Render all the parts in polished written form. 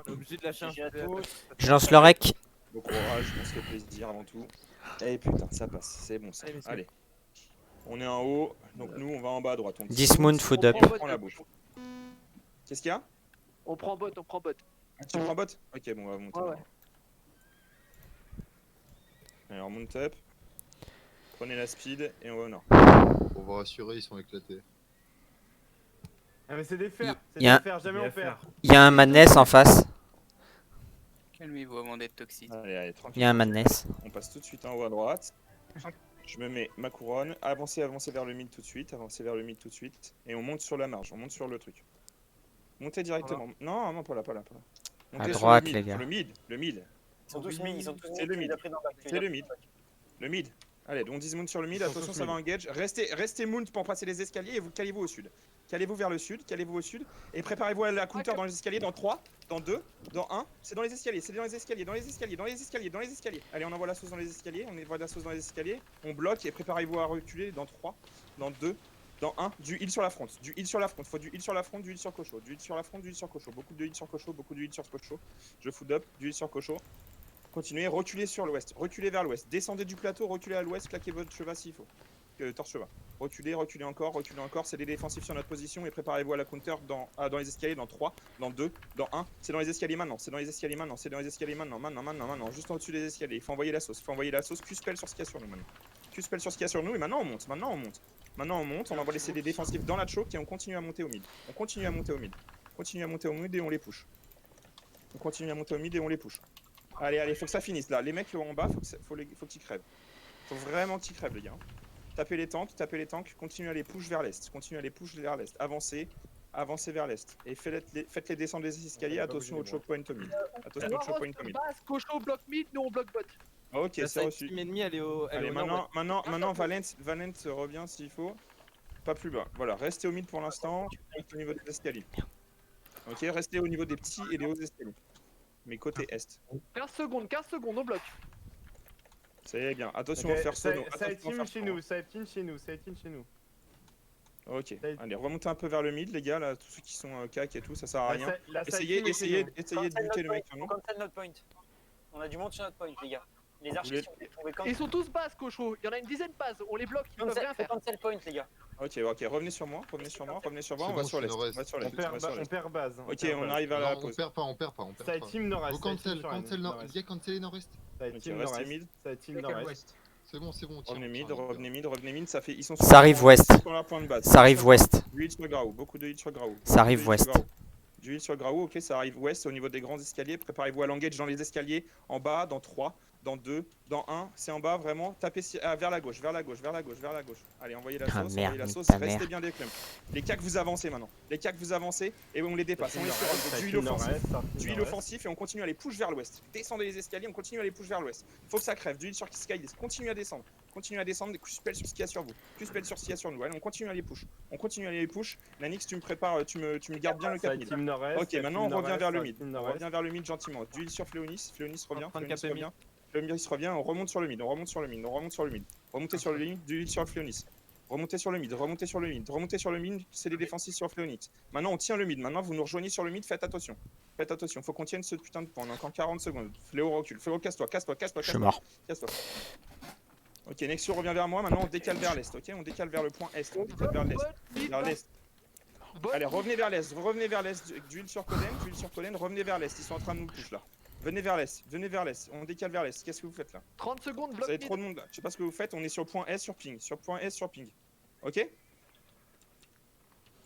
On est obligé de lâcher un GG à filet. tous. Je lance le rec. Bon courage, on se fait plaisir avant tout. Eh putain, ça passe, c'est bon ça. Allez, messieurs. Allez. On est en haut, donc nous on va en bas à droite. On Dismount, food up. on prend la bouche. Qu'est-ce qu'il y a? On prend bot, on prend bot. Ah, tu prends bot? Ok, bon, on va monter. Ouais, ouais. Allez, on monte up. Prenez la speed et on va au nord. On va rassurer, ils sont éclatés. Ah mais c'est des fers, c'est y a des fers, jamais on perd. Il y a un Madness en face. Calmez-vous avant d'être toxique. Allez, Il tranquille. y a un Madness. On passe tout de suite en haut à droite. Je me mets ma couronne. Avancez vers le mid tout de suite. Avancez vers le mid tout de suite. Et on monte sur la marge, on monte sur le truc. Montez directement. Non, non, pas là, pas là, pas là. Montez À sur droite, le mid, les gars. Le mid, le mid. Ils sont tous mis, ils sont tous mis. C'est le tu les mid. as pris dans le bac, tu les C'est as le pris mid. dans le bac. Le mid. Allez, on dismount sur le mid. Ils sont Attention, tous ça va mid. engage. Restez mount pour passer les escaliers et vous calez-vous au sud. Calez-vous vers le sud, calez-vous au sud. Et préparez-vous à la counter dans les escaliers dans 3, dans 2, dans 1. C'est dans les escaliers, c'est dans les escaliers, dans les escaliers, dans les escaliers, dans les escaliers. Allez, on envoie la sauce dans les escaliers, on envoie la sauce dans les escaliers. On bloque et préparez-vous à reculer dans 3, dans 2, dans 1. Du heal sur la front, du heal sur la front. Faut du heal sur la front, du heal sur Cocho. Du heal sur la front, du heal sur Cocho. Beaucoup de heal sur Cocho, beaucoup de heal sur Cocho. Je food up, du heal sur Cocho. Continuez, reculez sur l'ouest, reculez vers l'ouest. Descendez du plateau, reculez à l'ouest, claquez votre cheval s'il faut. Torse cheval. Reculez, reculez encore, c'est des défensifs sur notre position et préparez-vous à la counter dans les escaliers dans 3, dans 2, dans 1. C'est dans les escaliers maintenant, c'est dans les escaliers maintenant, c'est dans les escaliers maintenant, juste en dessus des escaliers. Il faut envoyer la sauce, Q-spell sur ce qu'il y a sur nous maintenant. Q-spell sur ce qu'il y a sur nous et maintenant on monte, on va laisser des défensifs dans la choke et on continue à monter au mid. On continue à monter au mid et on les push. Allez, faut que ça finisse là. Les mecs en bas, faut qu'ils crèvent. Faut vraiment qu'ils crèvent les gars. Tapez les tanks, continuez à les push vers l'est, avancez vers l'est. Et faites-les descendre les escaliers, attention au choke point au mid. Base, Cocho, bloc mid, nous on bloc bot. Ok, La c'est side reçu. team ennemie, elle est au. Allez, maintenant Valence revient s'il faut. Pas plus bas. Voilà, restez au mid pour l'instant, au niveau des escaliers. Ok, restez au niveau des petits et des hauts escaliers. Mais côté est. 15 secondes, on bloque. C'est bien, attention Ok, à faire sono. Side team chez nous, side team chez nous. Ok, allez, remontez un peu vers le mid, les gars, là, tous ceux qui sont cac et tout, ça sert à rien. La side Essayez team est chez nous. de buter le mec sur nous. Comme ça, notre point. On a du monde sur notre point, les gars. Les Vous archers sont tombés comme Ils sont tous bases, Cocho. Il y en a une dizaine de bases. On les bloque, ils peuvent rien faire. cancel point, les gars. Ok, revenez sur moi, on va sur l'est, nord-est. On perd base. Ok, on arrive à la Non, pause. on perd pas. Side team nord-est. Vous cancel nord-est. Side Ok, team restez nord-est. mid. Side team nord-est. C'est bon, Revenez mid, ça fait... Ils sont Ça arrive ouest. sur leur point de base. Ça arrive ouest. Du heal sur Graou, beaucoup de heal sur Graou. Ça arrive ouest. Du heal sur Graou, ok, ça arrive ouest au niveau des grands escaliers. Préparez-vous à l'engage dans les escaliers, en bas, dans 3, dans 2, dans 1. C'est en bas, vraiment. Tapez vers la gauche. Allez, envoyez la sauce, merde, Restez merde. bien des clumps. Les cacs, vous avancez maintenant. Et on les dépasse. On est sur du heal offensif et on continue à les push vers l'ouest. Descendez les escaliers, on continue à les push vers l'ouest. Faut que ça crève. Du heal sur Sky, continue à descendre. Q-spell sur ce qu'il y a sur vous. Q-spell sur ce qu'il y a sur nous. Allez, on continue à les push. Nanix, tu me prépares, tu me gardes bien le cap mid. Ok, maintenant on revient vers le mid. Gentiment. Du heal sur Fléonis revient. Fléonis revient, on remonte sur le mid. Remontez sur le mid, du heal sur Fléonis. Remontez sur le mid, c'est des défensifs sur Fléonis. Maintenant on tient le mid, maintenant vous nous rejoignez sur le mid, faites attention, faut qu'on tienne ce putain de point, on a encore 40 secondes. Fléau recule, casse-toi. Je suis mort. Casse-toi. Ok, Nexio revient vers moi, maintenant on décale vers l'est, ok, on décale vers le point est, vers l'est. Allez, revenez vers l'est, du heal sur Coden, revenez vers l'est, ils sont en train de nous push là. Venez vers l'est, on décale vers l'est, qu'est-ce que vous faites là? 30 secondes, Vous bloc avez mid. trop de monde là, je sais pas ce que vous faites, on est sur point S sur ping, ok?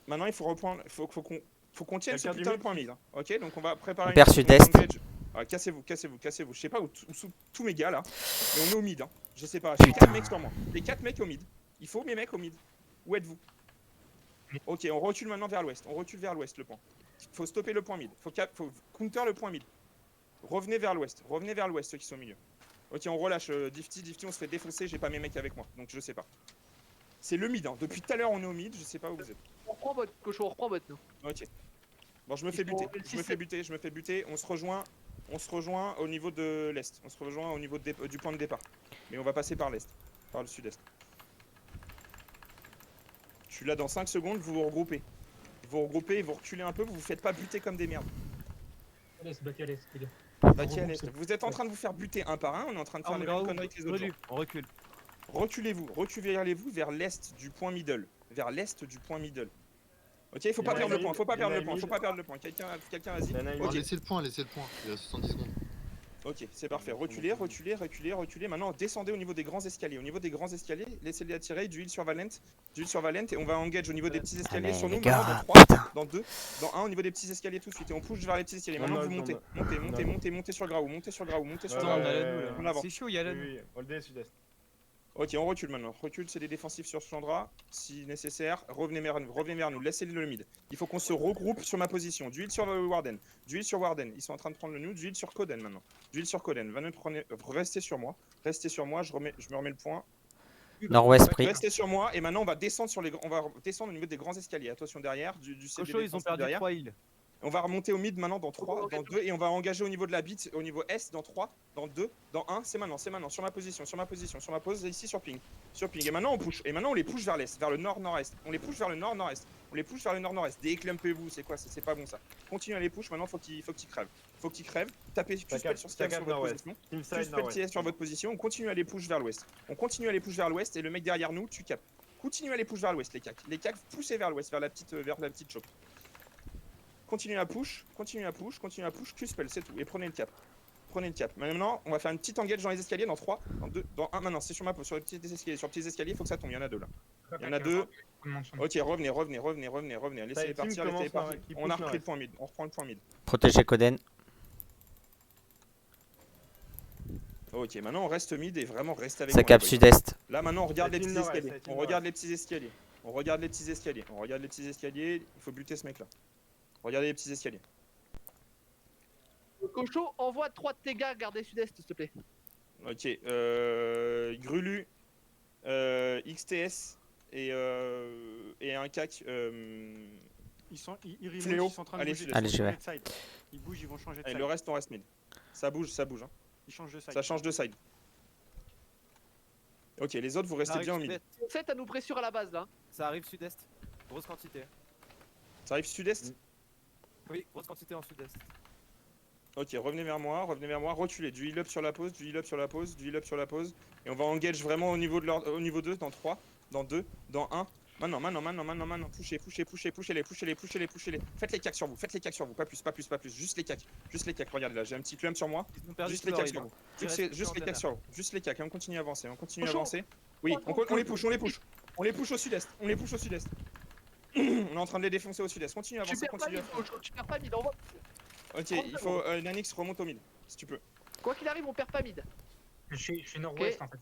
Maintenant il faut reprendre, faut qu'on tienne ce putain de point mid, hein. Ok, donc on va préparer On perd sud-est. Cassez-vous, je sais pas où sont tous mes gars là, mais on est au mid, hein. Je sais pas, j'ai 4 mecs sur moi, les 4 mecs au mid, il faut mes mecs au mid, où êtes-vous? Ok, on recule maintenant vers l'ouest, le point, faut stopper le point mid, faut counter le point mid, revenez vers l'ouest ceux qui sont au milieu. Ok, on relâche Difty, on se fait défoncer, j'ai pas mes mecs avec moi, donc je sais pas. C'est le mid, hein. Depuis tout à l'heure on est au mid, je sais pas où vous êtes. On reprend bot, Cocho, on reprend bot, nous. Ok. Bon, je me fais buter, on se rejoint au niveau de l'est, on se rejoint au niveau du point de départ. Mais on va passer par l'est, par le sud-est. Je suis là dans 5 secondes, vous vous regroupez. Vous reculez un peu, vous vous faites pas buter comme des merdes. Bâti à l'est. Vous êtes en train de vous faire buter un par un, on est en train de faire les mêmes conneries que les autres. On recule. Reculez-vous vers l'est du point middle. Vers l'est du point middle. Ok, il faut pas perdre le point, faut pas perdre le point, faut pas perdre le point. Quelqu'un vas-y. Alors, Ok, laissez le point, il reste 70 secondes. ok, c'est parfait. Reculez. Maintenant, descendez au niveau des grands escaliers. Au niveau des grands escaliers, laissez-les attirer. Du heal sur Valent. Et on va engage au niveau des petits escaliers Allez, sur les nous. gars, Maintenant, dans 3, putain. dans 2, dans 1, au niveau des petits escaliers tout de suite. Et on push vers les petits escaliers. Maintenant, vous montez. Montez sur Graou. Montez sur Graou. On avance. C'est chaud, il y a la Oui, on le sud-est. Ok, on recule maintenant. Recule, c'est des défensifs sur Chandra. Si nécessaire, revenez vers nous. Laissez-les le mid. Il faut qu'on se regroupe sur ma position. Du heal sur Warden. Ils sont en train de prendre le nous. Du heal sur Coden maintenant. Restez sur moi. Je me remets le point. Nord-ouest pris. Restez sur moi. Et maintenant, on va descendre au niveau des grands escaliers. Attention derrière. Du CB Cocho, ils ont perdu derrière. 3 heals. On va remonter au mid maintenant dans 3, dans 2 et on va engager au niveau de la bite, au niveau S dans 3, dans 2, dans 1, c'est maintenant, sur ma position, sur ma pose ici sur ping. Et maintenant on push, et maintenant on les push vers l'est, vers le nord-nord-est. On les push vers le nord-nord-est. Déclumpez-vous, c'est quoi, c'est pas bon ça. Continuez à les push, maintenant faut qu'ils crèvent. Tapez plus spell sur votre position. Plus spell sur votre position, on continue à les push vers l'ouest. Et le mec derrière nous, tu capes. Continue à les push vers l'ouest les cacs, poussez vers l'ouest, vers la petite chope. Continuez à push, Q-spell, c'est tout, et prenez le cap. Maintenant, on va faire une petite engage dans les escaliers, dans 3, dans 2, dans 1, maintenant, c'est sur ma pose, sur les petits escaliers, il faut que ça tombe, il y en a 2 là. Il y en a 2. Ok, revenez, laissez-les partir, on a repris le point mid, on reprend le point mid. Protégez Coden. Ok, maintenant on reste mid et vraiment reste avec Ça moi, cap les boys. sud-est. Là maintenant on regarde les petits nord-est, escaliers, ça on regarde les petits escaliers, il faut buter ce mec là. Regardez les petits escaliers. Cocho, envoie 3 de tes gars garder sud-est, s'il te plaît. Ok, Grulu, XTS et un cac. Ils sont en train de Allez, bouger. allez, j'y vais. Ils bougent, ils vont changer de Et side. le reste on reste mid. Ça bouge. Hein. Ils changent de side. Ça change de side. Ok, les autres vous restez bien au mid. 7 à nous pressure à la base là. Ça arrive sud-est. Grosse quantité. Ça arrive sud-est. Oui, grosse quantité en sud-est. Ok, revenez vers moi, reculez. Du heal up sur la pause. Et on va engage vraiment au niveau 2, dans 3, dans 2, dans 1. Maintenant. Pouchez-les. Faites les cacs sur vous. Pas plus. Juste les cacs. Regardez là, j'ai un petit clump sur moi. Ils ont perdu Juste les leur cacs heal. sur vous. Il reste Juste les plus cacs en sur vous. Juste les cacs. Et on continue à avancer. Cochon. Oui, on les push. On les push au sud-est. On est en train de les défoncer au sud-est. Continue à Tu avancer. perds pas mid, Cocho, tu perds pas mid, envoie. Ok, il faut Nanix remonte au mid, si tu peux. Quoi qu'il arrive, on perd pas mid. Je suis nord-ouest en fait.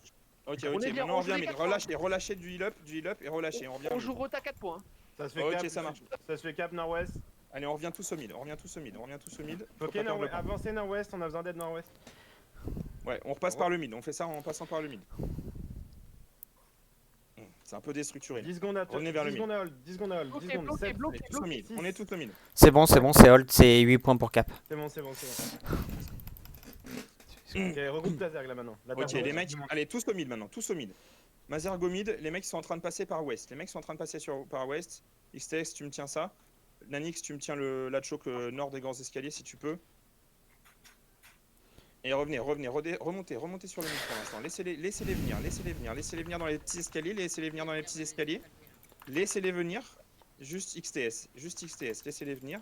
Ok, On est bien, maintenant on on joue revient les mid. quatre Relâchez du heal up et relâchez. On revient. On joue rota 4 points. Ça se fait Ok, cap. ça marche. Ça se fait cap nord-ouest. Allez, on revient tous au mid. Faut Ok, pas perdre le point. avancez nord-ouest, on a besoin d'aide nord-ouest. Ouais, on repasse par le mid. On fait ça en passant par le mid. C'est un peu déstructuré. 10 secondes à Revenez vers le 10 secondes à hold, 10 secondes à hold, 10 Bloqué, secondes, bloqué, 7. bloqué, bloqué. On est tous au mid. C'est bon, c'est hold, c'est 8 points pour cap. C'est bon. Ok, regroupe ta zerg là maintenant. La Ok, terre les rouge. mecs, allez, tous au mid maintenant, Mazer go mid, les mecs sont en train de passer par ouest. Par ouest. XTX, tu me tiens ça. Nanix, tu me tiens la choke nord des grands escaliers si tu peux. Et remontez sur le mid pour l'instant. Laissez-les venir dans les petits escaliers, Laissez-les venir. Juste XTS, laissez-les venir.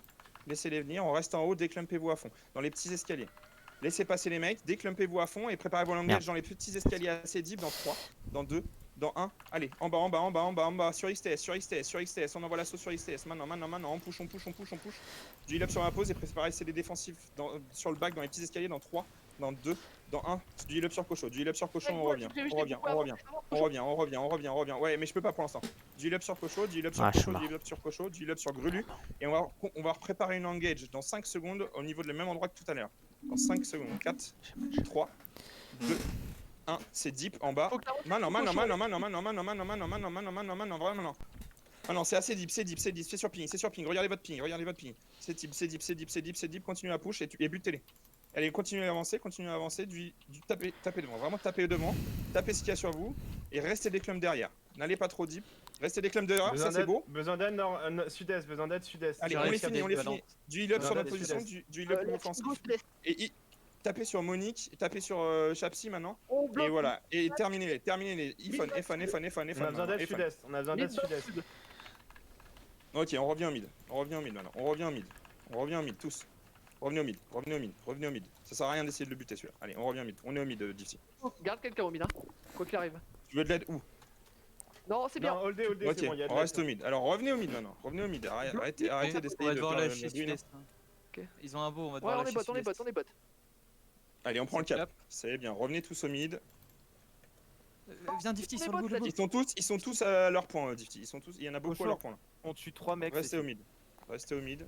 On reste en haut, déclumpez-vous à fond. Dans les petits escaliers. Laissez passer les mecs, déclumpez-vous à fond et préparez-vous à l'engage dans les petits escaliers assez deep, dans 3, dans 2, dans 1. Allez, en bas, sur XTS, on envoie l'assaut sur XTS. Maintenant, on push. Du heal up sur la pause et préparez c'est des défensifs sur le back dans les petits escaliers, dans 3, dans 2, dans 1. Du heal up sur Cocho, on revient. Ouais, mais je peux pas pour l'instant. Du heal up sur Cocho, du heal up sur Grulu. Et on va préparer une engage dans 5 secondes au niveau de le même endroit que tout à l'heure. Dans 5 secondes, 4, 3, 2, 1, c'est deep en bas. Maintenant, vraiment. C'est assez deep, c'est sur ping, regardez votre ping. C'est deep, continuez à push et butez-les. Allez, continuez à avancer, tapez devant, vraiment tapez devant, tapez ce qu'il y a sur vous et restez des clumps derrière. N'allez pas trop deep, Restez des clams dehors, ça c'est beau. Besoin d'aide sud-est, besoin d'aide sud-est. Allez, on les finit, on les finit. Du heal up sur notre position, du heal up offensif. Et tapez sur Monique, tapez sur Chapsi maintenant. Et voilà, et terminez-les, terminez-les. Ifon. On a besoin d'aide sud-est, on a besoin d'aide sud-est. Ok, on revient au mid, maintenant, on revient au mid, tous. Revenez au mid. Ça sert à rien d'essayer de le buter celui-là. Allez, on revient au mid, on est au mid, Diffsy. Garde quelqu'un au mid, hein. Quoi qu'il arrive. Tu veux de l'aide où? Non, c'est bien. Non, holdé, Ok, c'est bon, il y a de on l'aide. reste au mid. Alors revenez au mid maintenant, arrêtez On d'essayer va de devoir faire lâcher le sud-est. Ils ont un beau, on va Ouais, devoir on est lâcher bot, on est bot, sud-est. on est bot. Allez, on prend le cap. C'est bien, revenez tous au mid. Viens Difty sur le bout, le bout. Ils sont tous à leur point, Diffy. Il y en a beaucoup à leur point là. On tue 3 mecs. Restez au mid.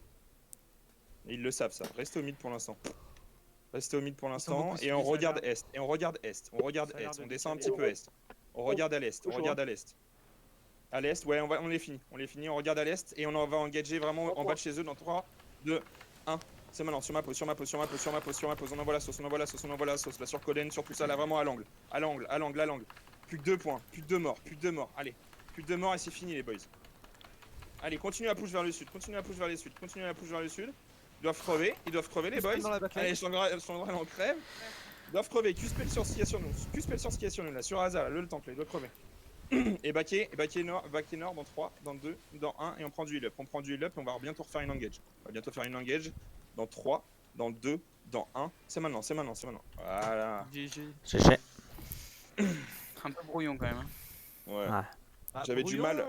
Et ils le savent ça. Restez au mid pour l'instant. beaucoup Et on regarde est. On descend un petit peu est. On regarde à l'est. À l'est, ouais, on les finit. On regarde à l'est et on va engager vraiment en bas de chez eux dans 3, 2, 1. C'est maintenant, sur ma pause. On envoie la sauce. Là sur Coden, sur tout ça, là vraiment à l'angle. Plus que 2 points, plus que 2 morts. Allez, plus que 2 morts et c'est fini les boys. Allez, continuez à push vers le sud. Ils doivent crever les boys. Allez, Chandra en crève. Ils doivent crever. Q-spell sur ce qu'il y a sur nous là. Sur Hazard, le tank là, il doit crever. Et backer nord dans 3, dans 2, dans 1 et on prend du heal up. Et on va bientôt refaire une engage. Dans 3, dans 2, dans 1. C'est maintenant. Voilà. GG. Un peu brouillon quand même. Hein. Ouais. Ah. J'avais du mal.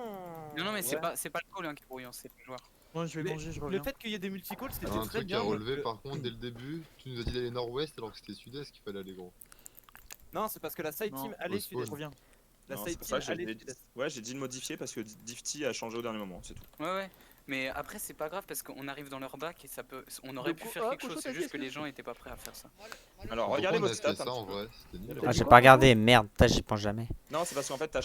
Non, mais c'est pas le call hein, qui est brouillon, c'est le joueur. Moi je vais manger, je reviens. Le fait qu'il y ait des multicalls, c'était Un très truc à bien. relever par contre dès le début, tu nous as dit d'aller nord-ouest alors que c'était sud-est qu'il fallait aller gros. Non, c'est parce que la side team allait spawn. sud-est. Reviens. La Non, side c'est pour team ça que allait j'ai sud-est. ouais, j'ai dit de modifier parce que Diffty a changé au dernier moment, c'est tout. Ouais. Mais après, c'est pas grave parce qu'on arrive dans leur bac et ça peut. On aurait pu faire quelque chose, c'est juste que les gens étaient pas prêts à faire ça. Alors Pourquoi regardez on vos a stats. fait ça en vrai, c'était nul. Ah, j'ai pas regardé, merde, putain, j'y pense jamais. Non, c'est parce qu'en fait t'as